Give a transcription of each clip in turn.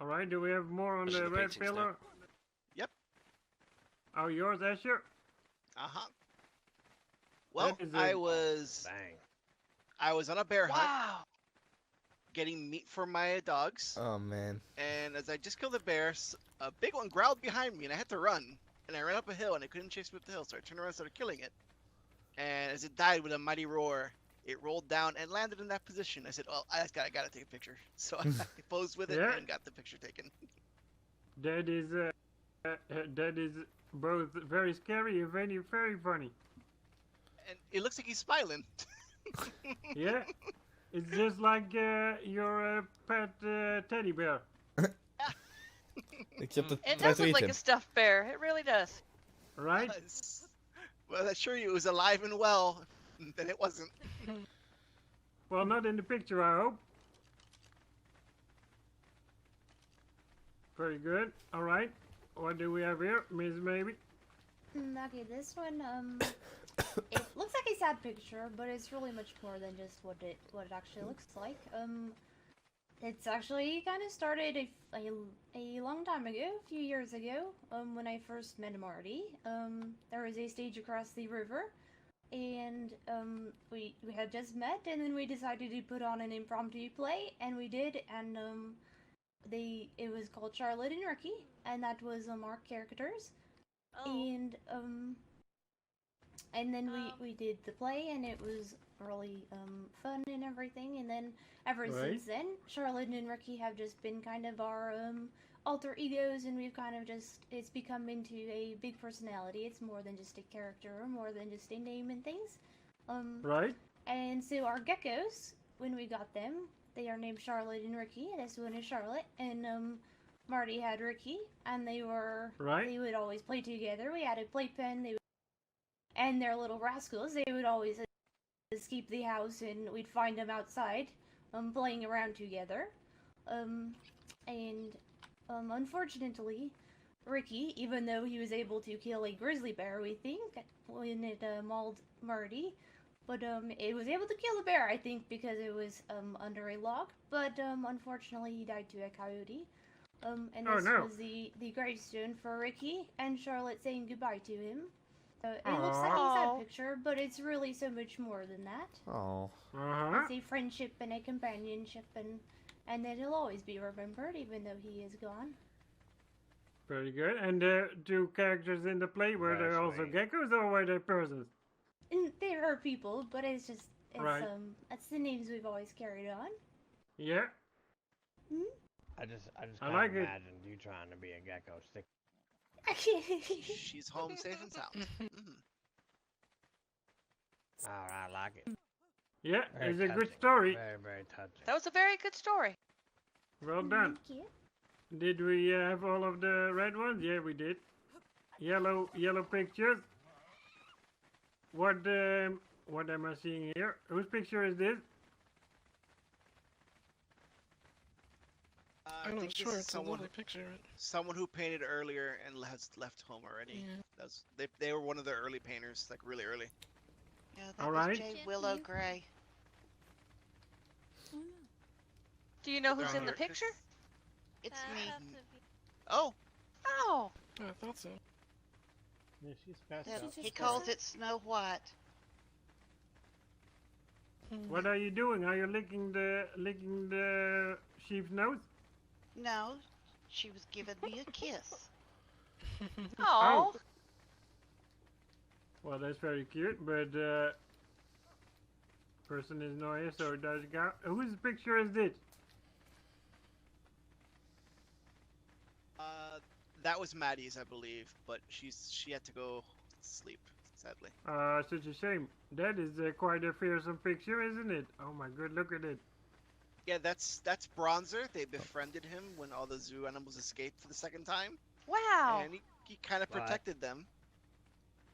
All right, do we have more on Those are the the red paintings pillar? Yep. Oh, yours, Asher? Uh-huh. Well, That is I a- was on a bear hunt, getting meat for my dogs, Oh man. and as I just killed the bear, a big one growled behind me, and I had to run. And I ran up a hill, and it couldn't chase me up the hill, so I turned around and started killing it. And as it died with a mighty roar, it rolled down and landed in that position. I said, "Well, I gotta take a picture." So I posed with it Yeah. and got the picture taken. That is both very scary and very funny. And it looks like he's smiling. Yeah, it's just like your pet teddy bear. Except the It does look like him. a stuffed bear. It really does. Right? Well, I assure you, it was alive and well. Then it wasn't. Well, not in the picture, I hope. Very good. All right. What do we have here, Miss Maybe? Okay, this one, it looks like a sad picture, but it's really much more than just what it actually looks like. It's actually kind of started a long time ago, a few years ago, when I first met Marty. There was a stage across the river, and we had just met, and then we decided to put on an impromptu play, and we did, and it was called Charlotte and Ricky, and that was our characters. And then we did the play, and it was really fun and everything. And then ever since then, Charlotte and Ricky have just been kind of our alter egos, and we've kind of it's become into a big personality. It's more than just a character, or more than just a name and things. Right. And so our geckos, when we got them, they are named Charlotte and Ricky. This one is Charlotte, and Marty had Ricky, and they would always play together. We had a playpen, and they're little rascals. They would always escape the house, and we'd find them outside, playing around together. Unfortunately, Ricky, even though he was able to kill a grizzly bear, we think, when it mauled Marty, but it was able to kill a bear, I think, because it was under a log. But unfortunately, he died to a coyote. And this was the gravestone for Ricky and Charlotte saying goodbye to him. It looks like a sad picture, but it's really so much more than that. Oh. It's a friendship and a companionship, and that he'll always be remembered, even though he is gone. Very good. And the two characters in the play, were they also geckos or were they persons? And they are people, but it's Right. that's the names we've always carried on. Yeah. I just I like can't it. imagine you trying to be a gecko stick. She's home safe and sound. I like it. Yeah, Very it's a good touching. story. Very, very touching. That was a very good story. Well done. Thank you. Did we have all of the red ones? Yeah, we did. Yellow pictures. What am I seeing here? Whose picture is this? I'm not sure. It's someone, a picture. someone who painted earlier and has left home already. Yeah. They were one of the early painters, like really early. Yeah, that All was right. Jay Willow Gray. Do you know who's in the Here. picture? It's me. Oh, Oh, I thought so. Yeah, she's passed Yeah, out. he calls it Snow White. What are you doing? Are you licking the sheep's nose? No, she was giving me a kiss. oh. Well, that's very cute, but person is not here, so it does count. Whose picture is this? that was Maddie's, I believe, but she had to go sleep, sadly. Such a shame. That is quite a fearsome picture, isn't it? Oh my god, look at it. Yeah, that's Bronzer. They befriended him when all the zoo animals escaped for the second time, Wow. and he kind of What? protected them.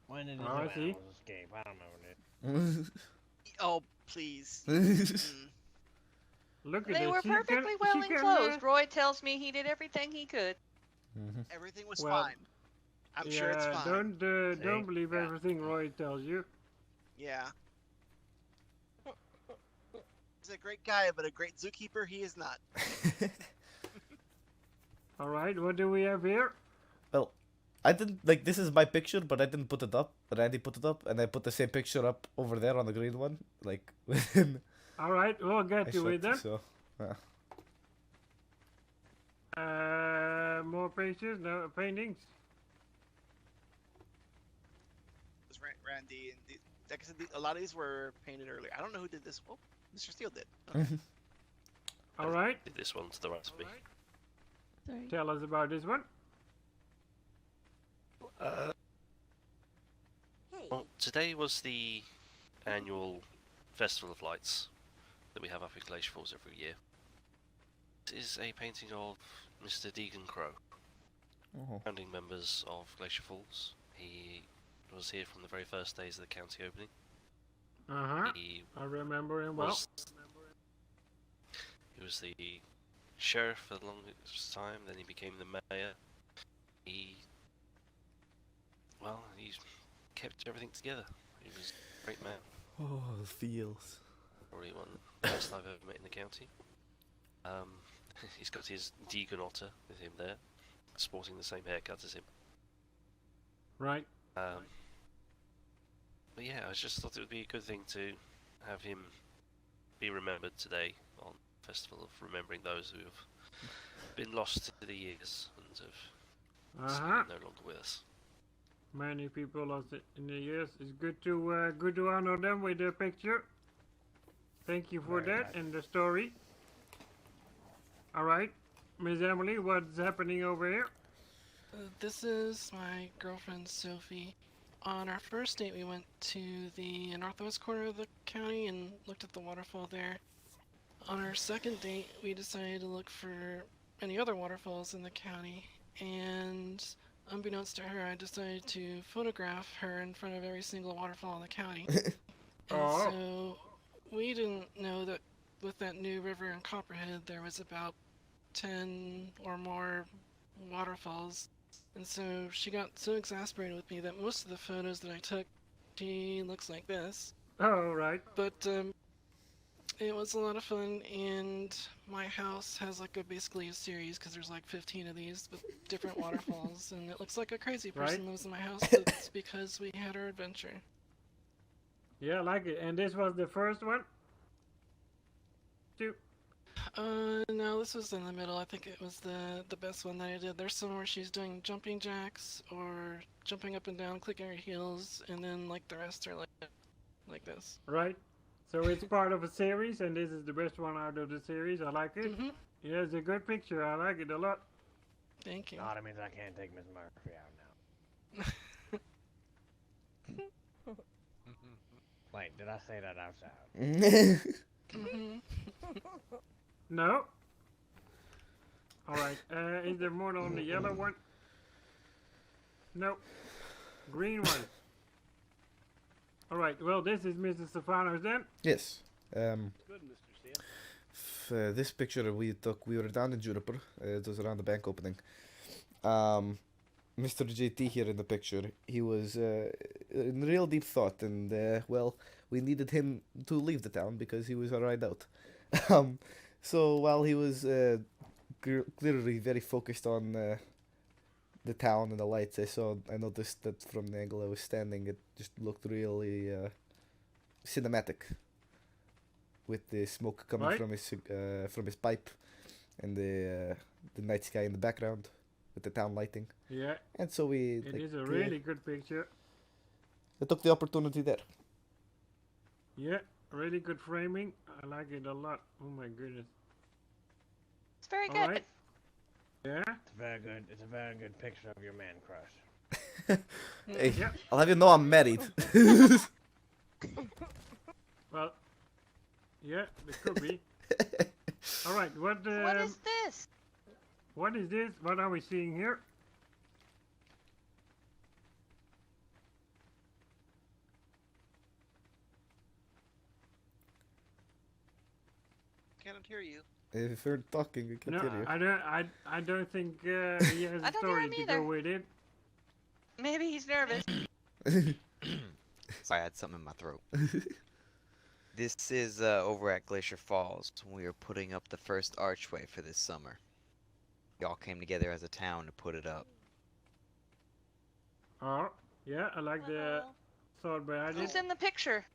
When did the Oh, I zoo see. animals escape? I don't remember that. Oh, please. Look at They it. were She perfectly can- well she can, enclosed. Roy tells me he did everything he could. Everything was Well, fine. I'm sure it's fine. Don't believe Yeah. everything Roy tells you. Yeah. He's a great guy, but a great zookeeper he is not. All right, what do we have here? Well, I didn't like this is my picture, but I didn't put it up. Randy put it up, and I put the same picture up over there on the green one, like within. All right, we'll I get to it shot, then. so, More pictures, no paintings. It was Randy, and like I said, a lot of these were painted earlier. I don't know who did this. Oh, Mr. Steele did. Okay. All right, Did this one to the recipe. Sorry. tell us about this one. Well, today was the annual Festival of Lights that we have up in Glacier Falls every year. This is a painting of Mr. Deegan Crow, oh. founding members of Glacier Falls. He was here from the very first days of the county opening. Uh-huh, He I remember him well. He was the sheriff for the longest time, then he became the mayor. He kept everything together. He was a great man. Oh, the feels. Probably one of the best I've ever met in the county. He's got his Deegan otter with him there, sporting the same haircut as him. Right. But yeah, I just thought it would be a good thing to have him be remembered today on the Festival of Remembering those who have been lost to the years and have Uh-huh. no longer with us. Many people lost it in the years. It's good to honor them with a picture. Thank you for Very that nice. and the story. All right, Miss Emily, what's happening over here? This is my girlfriend Sophie. On our first date, we went to the northwest corner of the county and looked at the waterfall there. On our second date, we decided to look for any other waterfalls in the county, and unbeknownst to her, I decided to photograph her in front of every single waterfall in the county. And Oh. so we didn't know that with that new river in Copperhead, there was about 10 or more waterfalls. And so she got so exasperated with me that most of the photos that I took, she looks like this. All right. But it was a lot of fun, and my house has like basically a series because there's like 15 of these with different waterfalls, and it looks like a crazy person Right. lives in my house, but it's because we had our adventure. Yeah, I like it. And this was the first one? Two. No, this was in the middle. I think it was the best one that I did. There's some where she's doing jumping jacks or jumping up and down, clicking her heels, and then like the rest are like this. Right. So it's part of a series, and this is the best one out of the series. I like it. Mhm. Yeah, it's a good picture. I like it a lot. Thank you. No, that means I can't take Miss Murphy out now. Wait, did I say that outside? Mhm. No. All right. Is there more on the yellow one? No. Green one. All right. Well, this is Mr. Stefanos then. Yes. Good, Mr. Steele. This picture we took, we were down in Juniper. It was around the bank opening. Mr. JT here in the picture, he was in real deep thought, and well, we needed him to leave the town because he was a ride out. So while he was clearly very focused on the town and the lights, I noticed that from the angle I was standing, it just looked really cinematic, with the smoke coming Right. from his pipe, and the night sky in the background with the town lighting. Yeah, And so we it is a really good picture. I took the opportunity there. Yeah, really good framing. I like it a lot. Oh my goodness. It's very All good. right. Yeah. It's very good. It's a very good picture of your man crush. Hey, Yeah. I'll have you know I'm married. Well. Yeah, it could be. All right. What is this? What is this? What are we seeing here? Cannot hear you. If you're talking, we can No, hear you. I don't think he has I a don't hear story him to either. go with it. Maybe he's nervous. Sorry, I had something in my throat. This is over at Glacier Falls. We are putting up the first archway for this summer. y'all came together as a town to put it up. Oh, yeah, I like the thought behind Who's it. in the picture?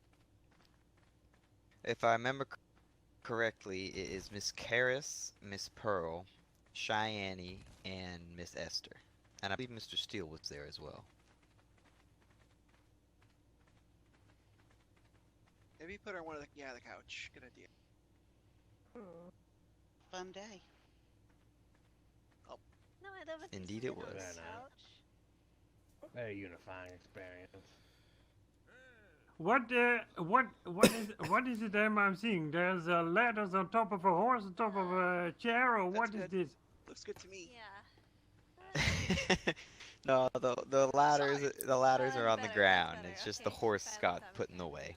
If I remember correctly, it is Miss Karis, Miss Pearl, Cheyenne, and Miss Esther. And I believe Mr. Steele was there as well. Maybe put her on one of the the couch. Good idea. Fun day. No, I love it. Indeed it was. Very unifying experience. What is it I'm seeing? There's ladders on top of a horse, on top of a chair, or what is this? Looks good to me. Yeah. No, the ladders are on the ground. It's just the horse got put in the way.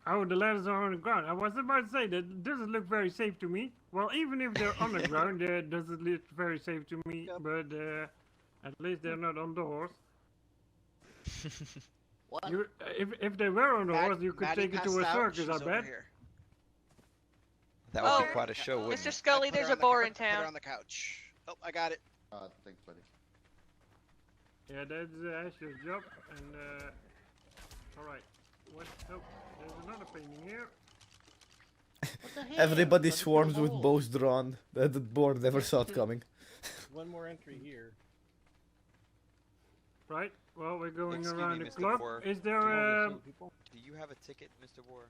Oh, the ladders are on the ground. I was about to say that doesn't look very safe to me. Well, even if they're on the ground, it doesn't look very safe to me. Yep. But at least they're not on the horse. What? You, if they were on the horse, you could Maddie take it to a passed out, circus. she's I over bet. here. That would be Oh, quite a show, wouldn't Mr. it? Scully, Put her there's on a the boar in put her town. on the couch. Oh, I got it. Thanks, buddy. Yeah, that's Asher's job. And all right. What? Oh, there's another painting here. What the hell? Everybody Gotta swarms fill with the hole. bows drawn. The board never saw it coming. One more entry here. Right. Well, we're going Excuse around me, the Mr. clock. Boar. Is Do you want there? to see people? Do you have a ticket, Mr. Boar?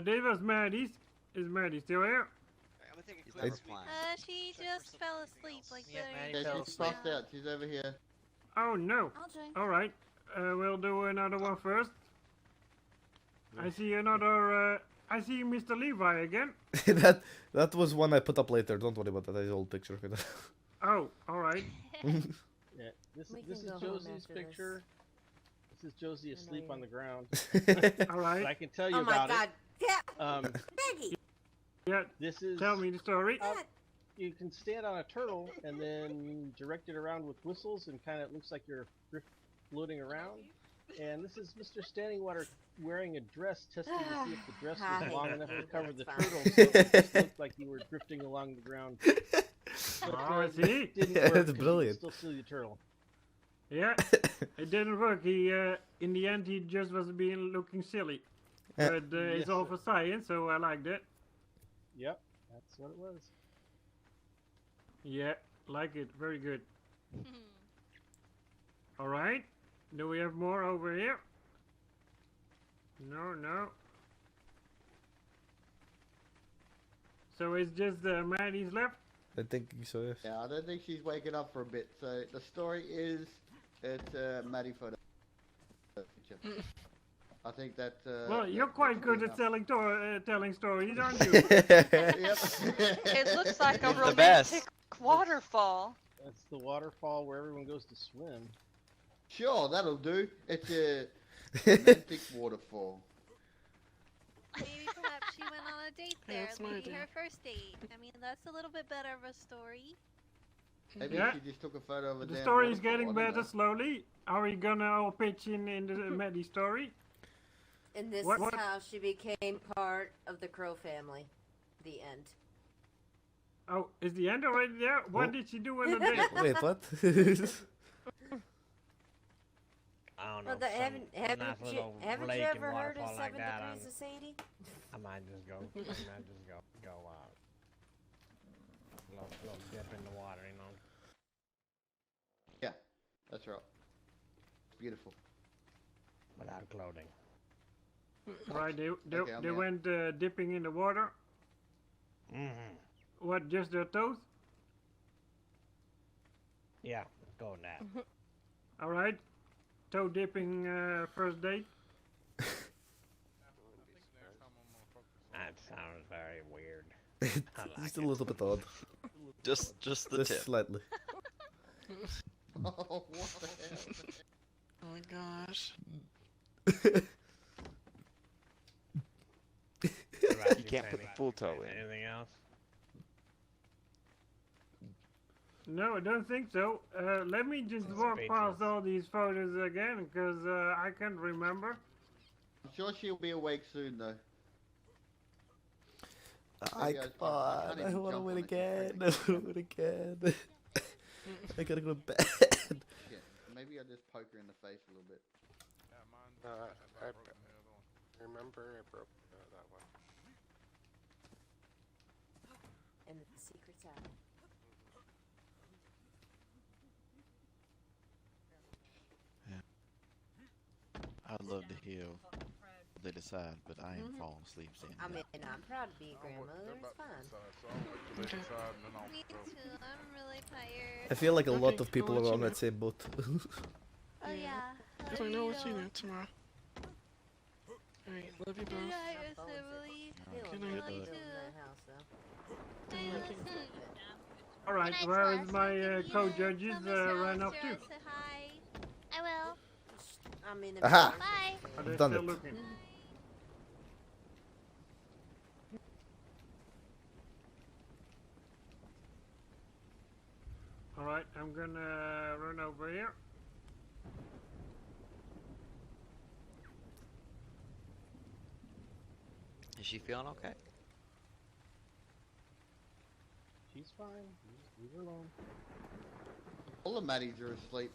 There was Maddie's. Is Maddie still here? I'm gonna take a He's quick never sweep. flying. She Check just for fell something asleep else. like Yeah, very she's passed out. She's over here. Oh no. I'll join. All right. We'll do another one first. I see another. I see Mr. Levi again. that was one I put up later. Don't worry about that. That's an old picture. Oh, all right. Yeah, this We is can go home Josie's after picture. This is Josie asleep on the ground. All But right. I can tell you Oh my about god. Yeah, it. Maggie. Yeah. This is. Tell me the story. You can stand on a turtle and then direct it around with whistles, and kind of looks like you're floating around. And this is Mr. Standing Water wearing a dress, testing to see if the dress was long enough to cover the That's turtle, so it just looked like you were drifting along the ground. But, Oh, I see. it didn't Yeah, work that's 'cause you brilliant. could still see the turtle. Yeah. It didn't work. He in the end he just was being looking silly. Yeah. But it's Yes, all sir. for science, so I liked it. Yep, that's what it was. Yeah, like it. Very good. All right. Do we have more over here? No, no. So it's just Maddie's left? I think so. Yes. Yeah, I don't think she's waking up for a bit. So the story is it's Maddie photo picture. I think that. Well, you're that quite should good be at enough. telling stories, aren't you? Yep. It looks like a He's the best. romantic waterfall. That's the waterfall where everyone goes to swim. Sure, that'll do. It's a romantic waterfall. Maybe perhaps she went on a date Hey, there. that's my Maybe idea. her first date. I mean, that's a little bit better of a story. Maybe Yeah. she just took a photo of a The damn story is waterfall, getting I don't better know. slowly. Are we gonna all pitch in the Maddie story? And this What- is what- how she became part of the Crow family. The end. Oh, is the end already there? What Oh. did she do on the date? Wait, what? I don't know. Well, the, some haven't nice you, little haven't lake you and ever heard of waterfall 7 like that. Degrees of Sadie? I might just go. Go little dip in the water, you know. Yeah, that's right. Beautiful. Without clothing. Right, they Okay, I'm they here. went dipping in the water. Mm-hmm. What, just their toes? Yeah, go with that. All right. Toe dipping first date. That sounds very weird. I like Just a it. little bit odd. Just the Just tip. slightly. Oh, what the hell? Oh my gosh. What about You can't put the Sandy? full toe in. Anything else? No, I don't think so. Let me just walk past Speechless. all these photos again, because I can't remember. I'm sure she'll be awake soon, though. I Maybe come on. can't I even want to jump win on it, it's again. I crazy. want to win again. I gotta go to bed. Yeah, maybe I just poke her in the face a little bit. I remember I broke that one. And the secret's out. I'd love to hear what they decide, but I am falling asleep standing I mean, up. I'm proud to be a grandmother. It's fine. Me too. I'm really tired. I feel like a lot Okay, of people I'll let are you on know. that same boat. Oh yeah. If I know what you know tomorrow. Alright, love you Good both. night, Assembly. Good Love night. you too. All right, Good night, where is Celeste. my If you co-judges come to ran off Celeste, to? Say hi. I will. I'm in Aha! Bye. Are they Done still it. looking? All right, I'm gonna run over here. Is she feeling okay? She's fine. Leave her alone. All the Maddies are asleep.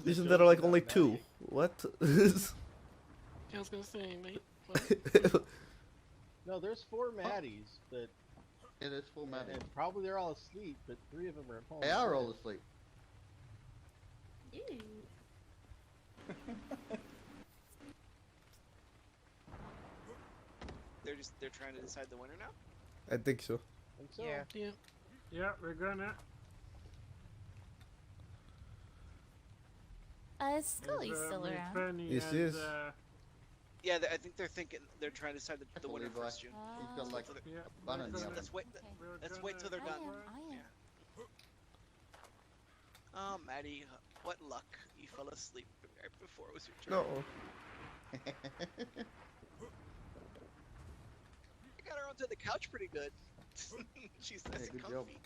Isn't there like only two? What? I was gonna say, mate. What? No, there's 4 Maddies, but Yeah, there's 4 Maddies. and probably they're all asleep, but 3 of them are at home. They are all asleep. They're trying to decide the winner now. I think so. And so, Yeah. Yeah. Yeah, we're gonna. Scully's still Miss around. Penny Yes, has, yes. Yeah, I think they're thinking they're trying to decide the winner Levi. first, June. He's got like yeah, a bun we're in the gonna- oven. Let's wait. we're Let's gonna- wait till they're done. I am. Oh, Maddie, what luck! You fell asleep right before it was your turn. No. I got her onto the couch pretty good. She's nice and good job. comfy.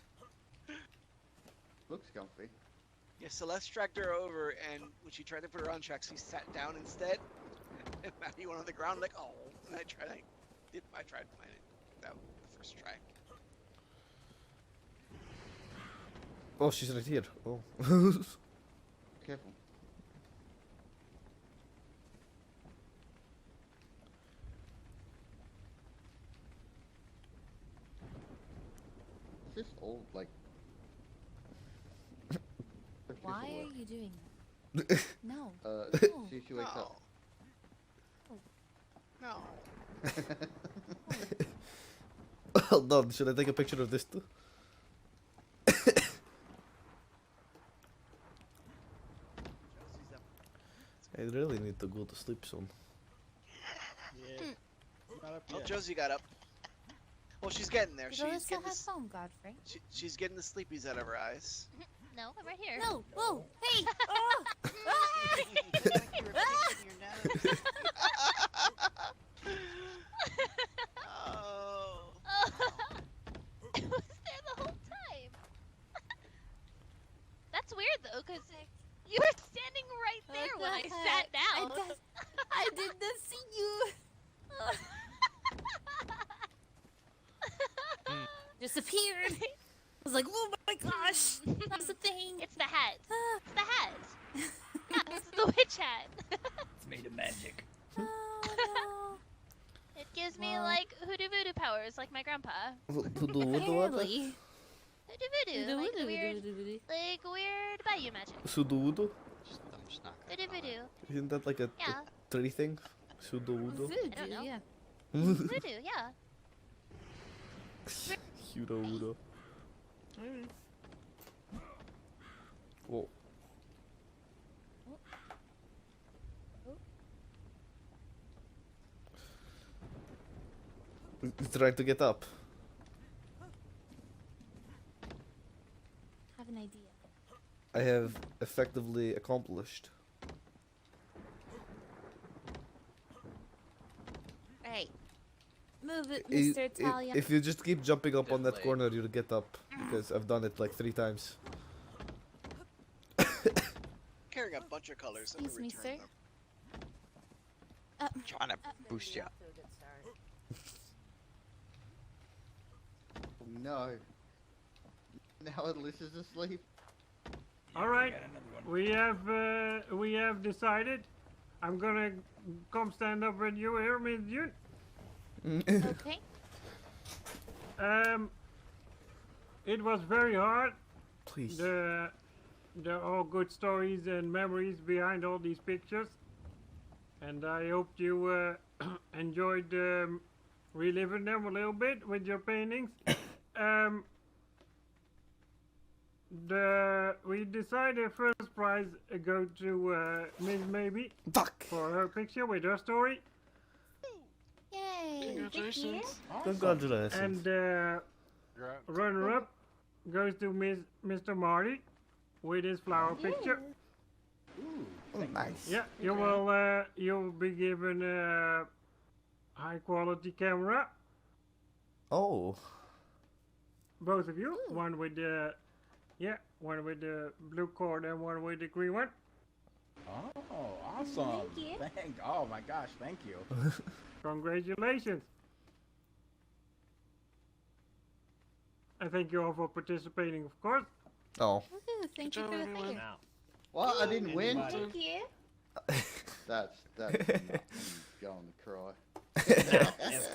Looks comfy. Yeah, Celeste dragged her over, and when she tried to put her on tracks, she sat down instead. And Maddie went on the ground like, oh. And I tried mine that the first try. Oh, she's right here. Oh. Careful. Is this all like? Why are you doing that? No. See if she wakes up. No. Hold on, should I take a picture of this too? Josie's up. I really need to go to sleep soon. yeah. Not up Oh, yet. Josie got up. Well, she's getting there. Did She's Alyssa getting have the, phone, Godfrey? she's getting the sleepies out of her eyes. No, I'm right here. No, whoa, hey! Looks like you were picking your nose. Oh. It was there the whole time. That's weird though, cause you were standing right there when I sat down. I did not see you. Disappeared. I was like, oh my gosh, that's the thing. It's the hat. It's the hat. Yeah, it's the witch hat. It's made of magic. It gives me like hoodoo voodoo powers, like my grandpa. Voodoo, voodoo, what? Apparently. Hoodoo voodoo, like weird bayou magic. Sudo voodoo? I'm just not Voodoo voodoo. Isn't that like a Yeah. tree thing? Sudo voodoo? I don't know. Yeah. Voodoo, yeah. Sudo voodoo. Alright. Whoa. He's trying to get up. Have an idea. I have effectively accomplished. Alright. Move it, I- Mr. i- Italian. If you just keep jumping up on that corner, you'll get up. Because I've done it like 3 times. Carrying a bunch of colors. Let me Excuse me, return sir. them. Trying to boost you up. No. Now Alyssa's asleep. All right, we have decided. I'm gonna come stand up with you here, Miss June. Okay. It was very hard. Please. There are all good stories and memories behind all these pictures, and I hope you enjoyed reliving them a little bit with your paintings. We decided first prize go to Miss Maybe for her picture with her story. Yay! Congratulations. Congratulations. And runner-up goes to Mr. Marty with his flower picture. Oh, nice. Yeah, you'll be given a high-quality camera. Oh. Both of you. One with the blue cord and one with the green one. Oh, awesome. Thank you. Oh my gosh, thank you. Congratulations. I thank you all for participating, of course. Oh. Woohoo, thank you for the thank you. What? I didn't win? Thank you. That's not going to cry. It's